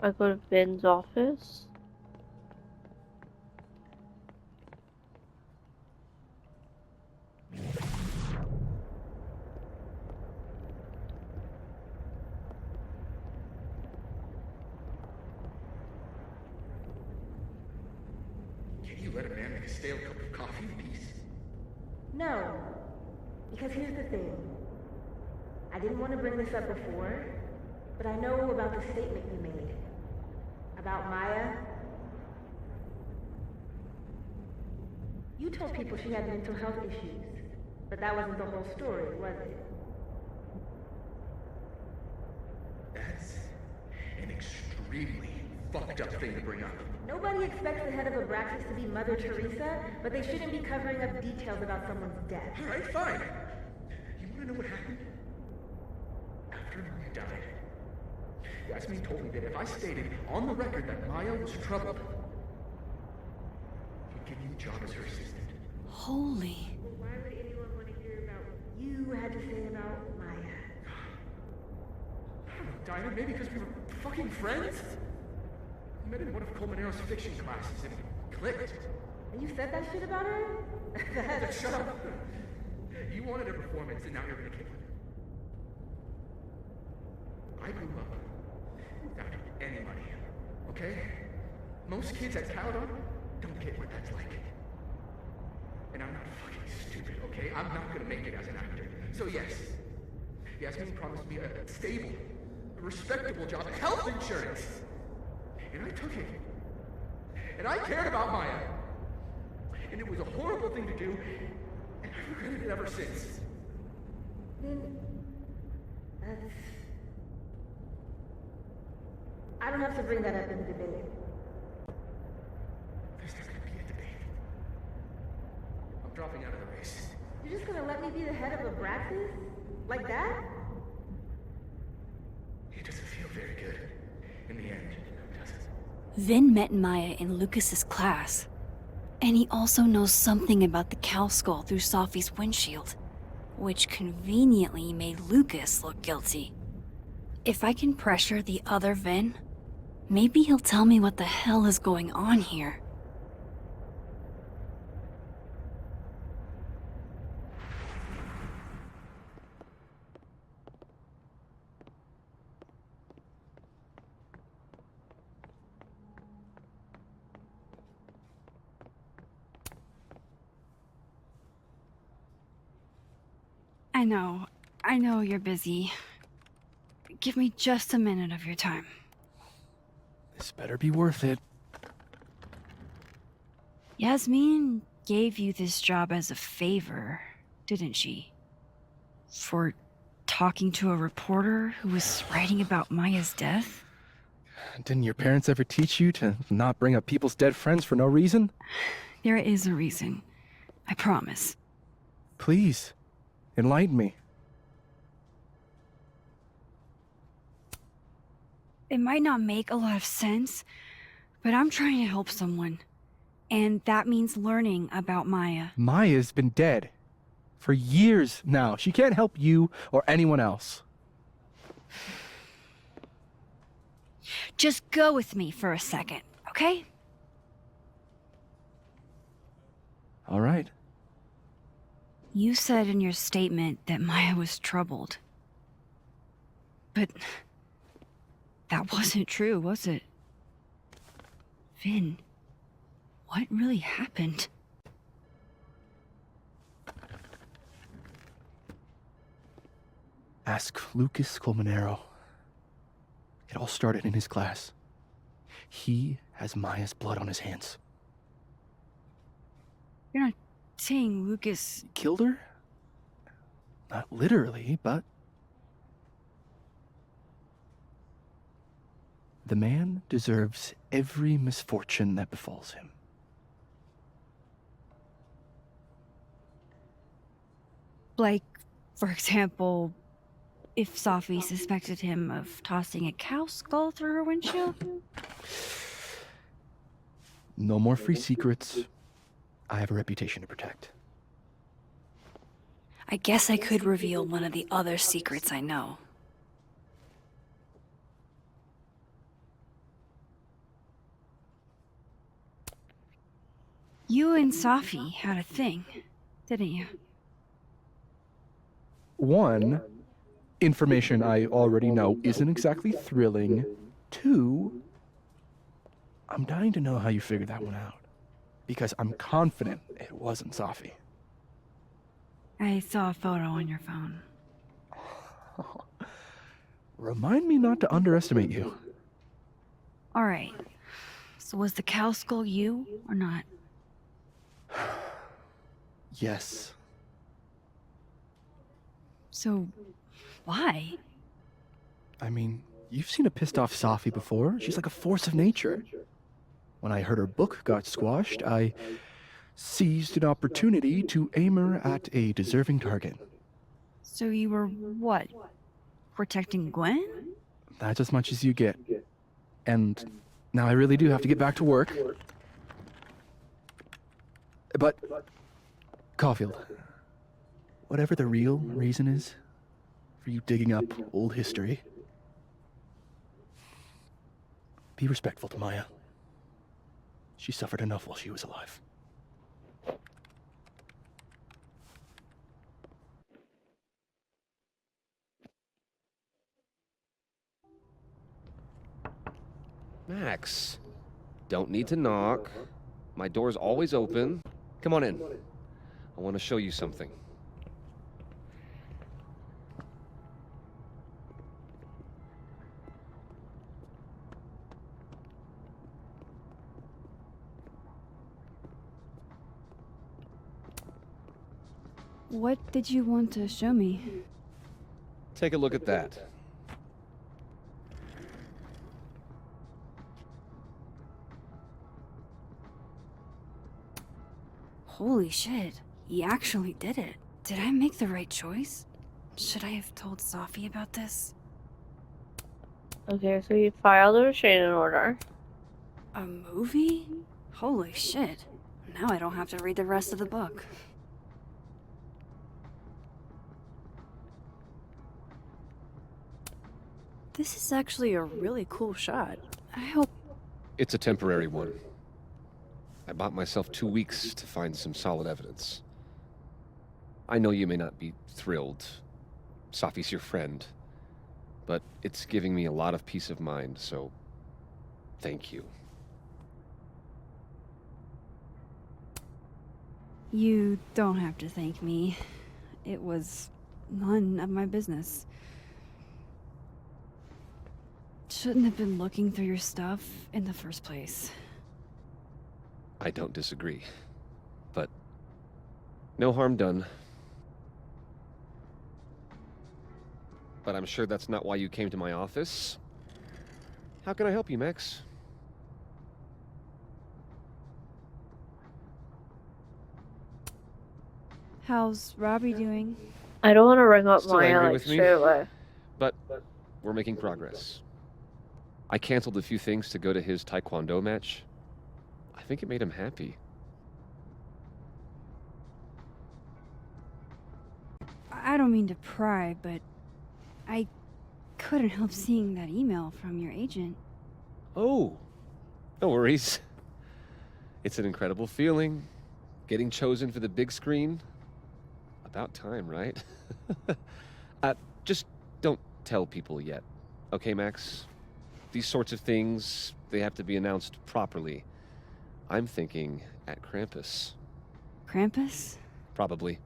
I go to Ben's office. Can you let a man make a stale cup of coffee in peace? No. Because here's the thing. I didn't want to bring this up before, but I know about the statement you made. About Maya. You told people she had mental health issues, but that wasn't the whole story, was it? That's an extremely fucked up thing to bring up. Nobody expects the head of Abraxas to be Mother Teresa, but they shouldn't be covering up details about someone's death. Alright, fine. You wanna know what happened? After Maya died, Yasmin told me that if I stated on the record that Maya was troubled, she'd give you a job as her assistant. Holy. Why would anyone want to hear about what you had to say about Maya? I don't know, Dinah, maybe because we were fucking friends? I met in one of Colmenaro's fiction classes and it clicked. And you said that shit about her? Shut up! You wanted a performance and now you're gonna give it. I grew up without any money, okay? Most kids at Caledon don't get what that's like. And I'm not fucking stupid, okay? I'm not gonna make it as an actor. So yes, Yasmin promised me a stable, a respectable job, and health insurance. And I took it. And I cared about Maya. And it was a horrible thing to do, and I've regretted it ever since. Then that's... I don't have to bring that up in the debate. There's not gonna be a debate. I'm dropping out of the race. You're just gonna let me be the head of Abraxas? Like that? It doesn't feel very good in the end, does it? Vin met Maya in Lucas's class. And he also knows something about the cow skull through Sophie's windshield, which conveniently made Lucas look guilty. If I can pressure the other Vin, maybe he'll tell me what the hell is going on here. I know you're busy. Give me just a minute of your time. This better be worth it. Yasmin gave you this job as a favor, didn't she? For talking to a reporter who was writing about Maya's death? Didn't your parents ever teach you to not bring up people's dead friends for no reason? There is a reason. I promise. Please, enlighten me. It might not make a lot of sense, but I'm trying to help someone. And that means learning about Maya. Maya's been dead for years now. She can't help you or anyone else. Just go with me for a second, okay? All right. You said in your statement that Maya was troubled. But that wasn't true, was it? Vin, what really happened? Ask Lucas Colmenero. It all started in his class. He has Maya's blood on his hands. You're not saying Lucas Killed her? Not literally, but... The man deserves every misfortune that befalls him. Like, for example, if Sophie suspected him of tossing a cow skull through her windshield? No more free secrets. I have a reputation to protect. I guess I could reveal one of the other secrets I know. You and Sophie had a thing, didn't you? One, information I already know isn't exactly thrilling. Two, I'm dying to know how you figured that one out. Because I'm confident it wasn't Sophie. I saw a photo on your phone. Remind me not to underestimate you. Alright. So was the cow skull you, or not? Yes. So, why? I mean, you've seen a pissed off Sophie before. She's like a force of nature. When I heard her book got squashed, I seized an opportunity to aim her at a deserving target. So you were, what? Protecting Gwen? That's as much as you get. And now I really do have to get back to work. But, Caulfield, whatever the real reason is for you digging up old history, be respectful to Maya. She suffered enough while she was alive. Max, don't need to knock. My door's always open. Come on in. I want to show you something. What did you want to show me? Take a look at that. Holy shit, he actually did it. Did I make the right choice? Should I have told Sophie about this? Okay, so you filed a restraining order. A movie? Holy shit. Now I don't have to read the rest of the book. This is actually a really cool shot. I hope... It's a temporary one. I bought myself 2 weeks to find some solid evidence. I know you may not be thrilled. Safi's your friend. But it's giving me a lot of peace of mind, so thank you. You don't have to thank me. It was none of my business. Shouldn't have been looking through your stuff in the first place. I don't disagree. But no harm done. But I'm sure that's not why you came to my office. How can I help you, Max? How's Robbie doing? I don't want to ring up Still Maya angry like with me? straight away. But we're making progress. I canceled a few things to go to his taekwondo match. I think it made him happy. I don't mean to pry, but I couldn't help seeing that email from your agent. Oh, no worries. It's an incredible feeling. Getting chosen for the big screen. About time, right? Just don't tell people yet. Okay, Max? These sorts of things, they have to be announced properly. I'm thinking at Krampus. Krampus? Probably.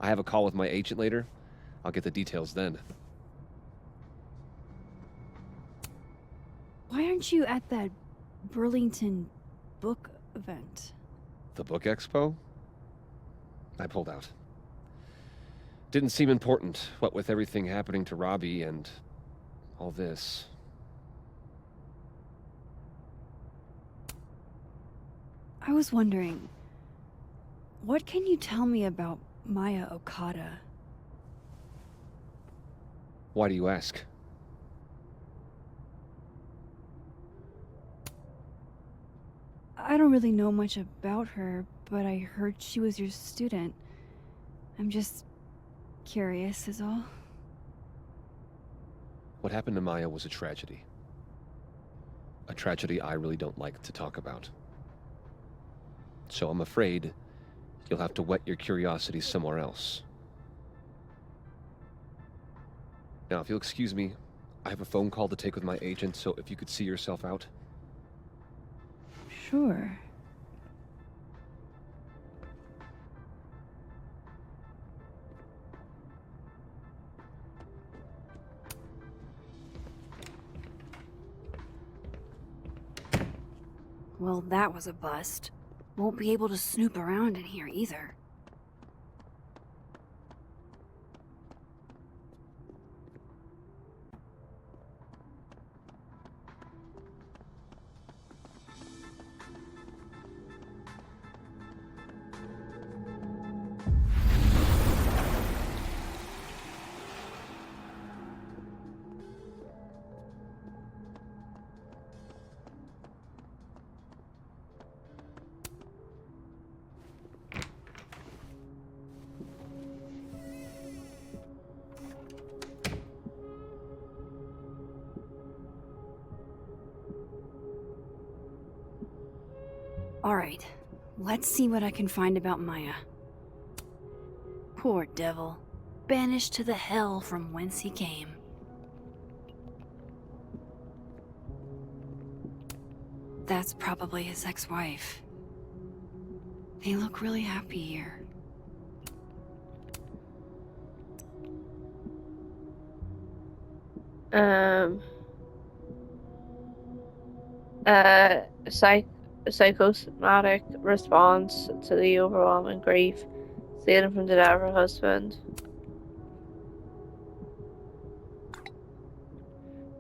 I have a call with my agent later. I'll get the details then. Why aren't you at that Burlington book event? The book expo? I pulled out. Didn't seem important, what with everything happening to Robbie and all this. I was wondering, what can you tell me about Maya Okada? Why do you ask? I don't really know much about her, but I heard she was your student. I'm just curious is all. What happened to Maya was a tragedy. A tragedy I really don't like to talk about. So I'm afraid you'll have to whet your curiosity somewhere else. Now, if you'll excuse me, I have a phone call to take with my agent, so if you could see yourself out. Sure. Well, that was a bust. Won't be able to snoop around in here either. Alright, let's see what I can find about Maya. Poor devil. Banished to the hell from whence he came. That's probably his ex-wife. They look really happy here. Psychosomatic response to the overwhelming grief stealing from the death of her husband.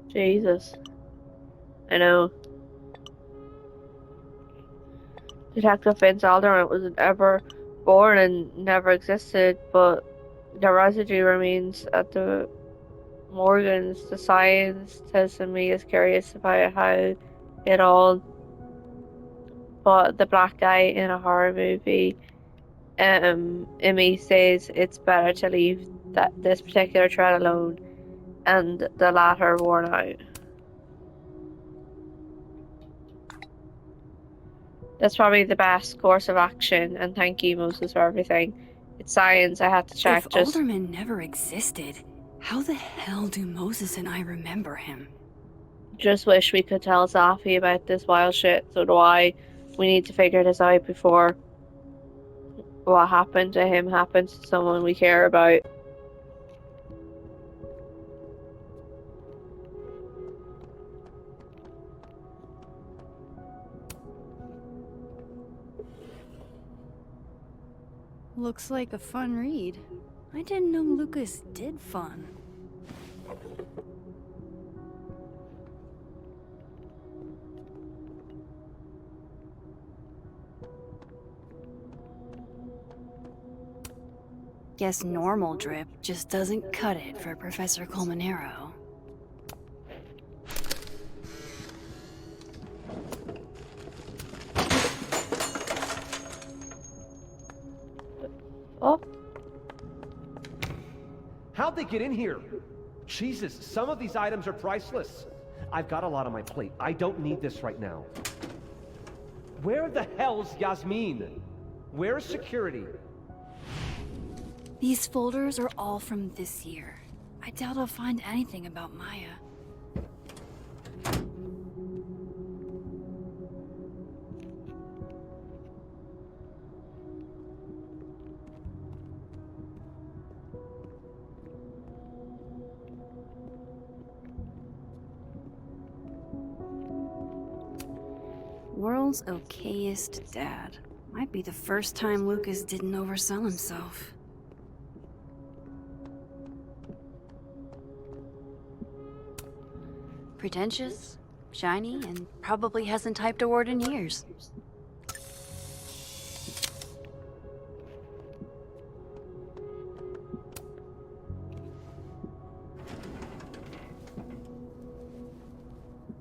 Jesus. I know. Detective Vince Alderman was ever born and never existed, but the residue remains at the Morgans. The scientist in me is curious about how it all but the black guy in a horror movie, Imi says it's better to leave this particular thread alone, and the latter worn out. That's probably the best course of action, and thank you, Moses, for everything. It's science, I had to check. If Alderman never existed, how the hell do Moses and I remember him? Just wish we could tell Safi about this wild shit, so do I. We need to figure this out before what happened to him happens to someone we care about. Looks like a fun read. I didn't know Lucas did fun. Guess normal drip just doesn't cut it for Professor Colmenero. Oh. How'd they get in here? Jesus, some of these items are priceless. I've got a lot on my plate. I don't need this right now. Where the hell's Yasmin? Where's security? These folders are all from this year. I doubt I'll find anything about Maya. World's okayest dad. Might be the first time Lucas didn't oversell himself. Pretentious, shiny, and probably hasn't typed a word in years.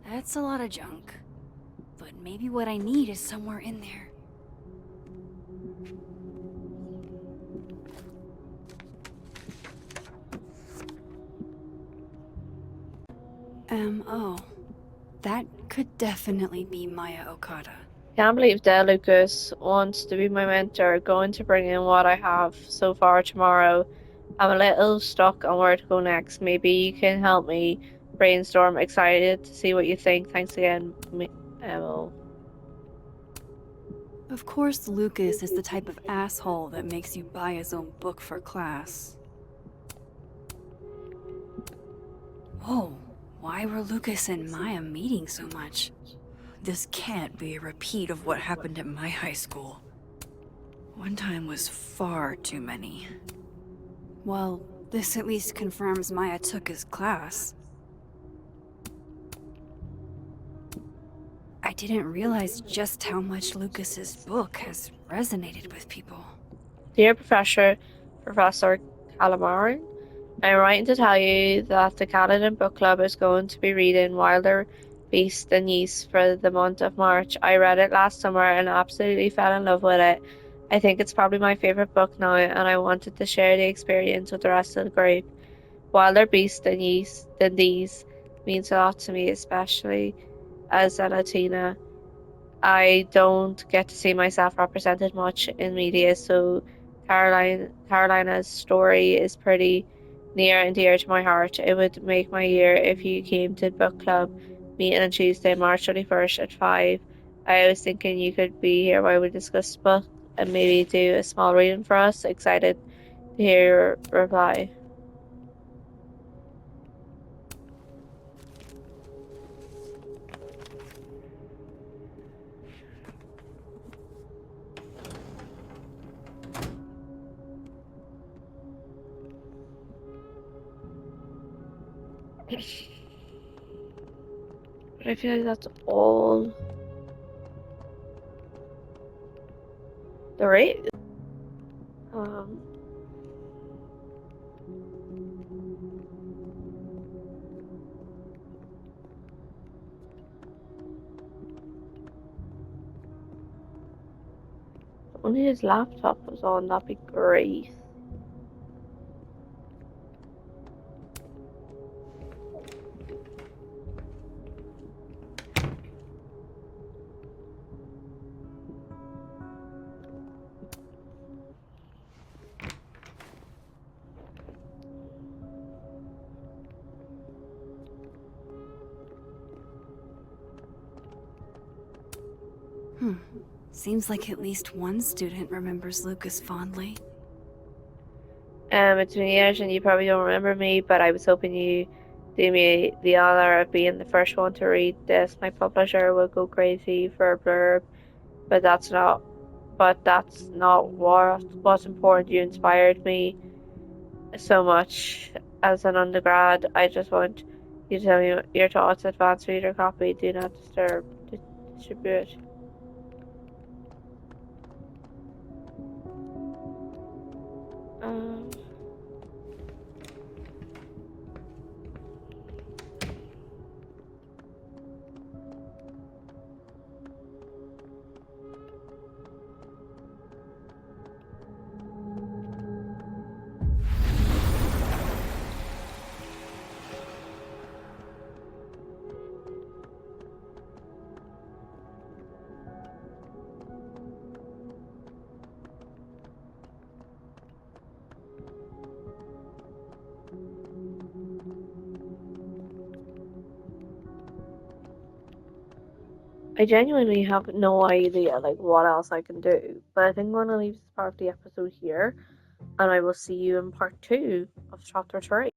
That's a lot of junk. But maybe what I need is somewhere in there. Oh. That could definitely be Maya Okada. Can't believe Del Lucas wants to be my mentor, going to bring in what I have so far tomorrow. I'm a little stuck on where to go next. Maybe you can help me brainstorm. Excited to see what you think. Thanks again, Emil. Of course, Lucas is the type of asshole that makes you buy his own book for class. Whoa. Why were Lucas and Maya meeting so much? This can't be a repeat of what happened at my high school. One time was far too many. Well, this at least confirms Maya took his class. I didn't realize just how much Lucas's book has resonated with people. Dear Professor Calamarin, I'm writing to tell you that the Caledon Book Club is going to be reading Wilder, Beast and Yeast for the month of March. I read it last summer and absolutely fell in love with it. I think it's probably my favourite book now, and I wanted to share the experience with the rest of the group. Wilder, Beast and Yeast and These means a lot to me, especially as a Latina. I don't get to see myself represented much in media, so Carolina's story is pretty near and dear to my heart. It would make my year if you came to book club meeting on Tuesday, March 31st at 5. I was thinking you could be here while we discuss the book and maybe do a small reading for us. Excited to hear your reply. But I feel like that's all the rate. Only his laptop was on, that'd be great. Seems like at least one student remembers Lucas fondly. It's been years and you probably don't remember me, but I was hoping you do me the honor of being the first one to read this. My publisher will go crazy for a blurb, but that's not what's important. You inspired me so much as an undergrad. I just want you to tell me your thoughts. Advanced reader copy. Do not disturb. Distribute. Um. I genuinely have no idea like what else I can do, but I think I'm gonna leave this part of the episode here, and I will see you in part 2 of chapter 3.